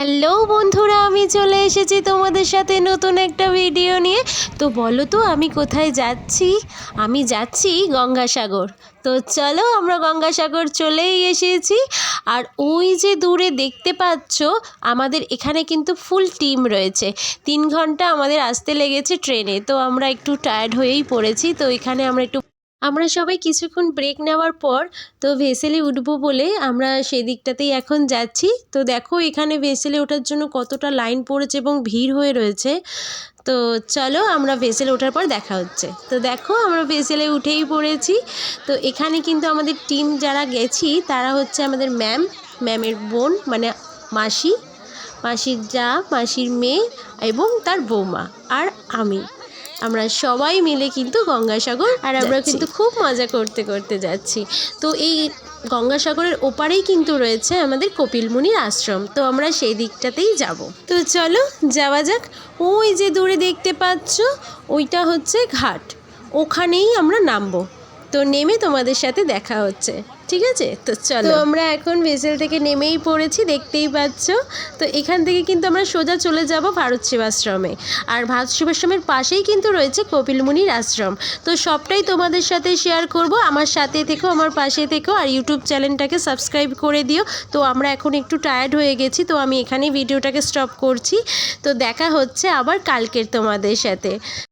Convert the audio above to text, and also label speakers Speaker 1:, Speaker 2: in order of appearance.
Speaker 1: Hello বন্ধুরা, আমি চলে এসেছি তোমাদের সাথে নতুন একটা ভিডিও নিয়ে। তো বলো তো আমি কোথায় যাচ্ছি? আমি যাচ্ছি গঙ্গাসাগর। তো চলো, আমরা গঙ্গাসাগর চলেই এসেছি। আর ওই যে দূরে দেখতে পাচ্ছ, আমাদের এখানে কিন্তু ফুল টিম রয়েছে। 3 ঘন্টা আমাদের আসতে লেগেছে ট্রেনে। তো আমরা একটু টায়ার্ড হয়েই পড়েছি। তো এখানে আমরা সবাই কিছুক্ষণ ব্রেক নেওয়ার পর তো ভেসেলে উঠবো বলে আমরা সেদিকটাতেই এখন যাচ্ছি। তো দেখো এখানে ভেসেলে ওঠার জন্য কতটা লাইন পড়েছে এবং ভিড় হয়ে রয়েছে। তো চলো, আমরা ভেসেলে ওঠার পর দেখা হচ্ছে। তো দেখো আমরা ভেসেলে উঠেই পড়েছি। তো এখানে কিন্তু আমাদের টিম যারা গেছি তারা হচ্ছে আমাদের ম্যামের বোন, মানে মাসি, মাসির যা, মাসির মেয়ে এবং তার বৌমা আর আমরা সবাই মিলে কিন্তু গঙ্গাসাগর, আর আমরা কিন্তু খুব মজা করতে করতে যাচ্ছি। তো এই গঙ্গাসাগরের ওপারেই কিন্তু রয়েছে আমাদের কপিলমুনির আশ্রম। তো আমরা সেই দিকটাতেই যাব। তো চলো যাওয়া যাক। ওই যে দূরে দেখতে পাচ্ছ, ওইটা হচ্ছে ঘাট, ওখানেই আমরা নামবো। তো নেমে তোমাদের সাথে দেখা হচ্ছে, ঠিক আছে? তো চলো, তো আমরা এখন ভেসেল থেকে নেমেই পড়েছি, দেখতেই পাচ্ছ। তো এখান থেকে কিন্তু আমরা সোজা চলে যাব ভারত সেবাশ্রমে। আর ভারত সেবাশ্রমের পাশেই কিন্তু রয়েছে কপিলমুনির আশ্রম। তো সবটাই তোমাদের সাথে শেয়ার করব। আমার সাথে থেকো, আমার পাশে থেকো, আর ইউটিউব চ্যানেলটাকে সাবস্ক্রাইব করে দিও। তো আমরা এখন একটু টায়ার্ড হয়ে গেছি, তো আমি এখানেই ভিডিওটাকে স্টপ করছি। তো দেখা হচ্ছে আবার কালকের তোমাদের সাথে।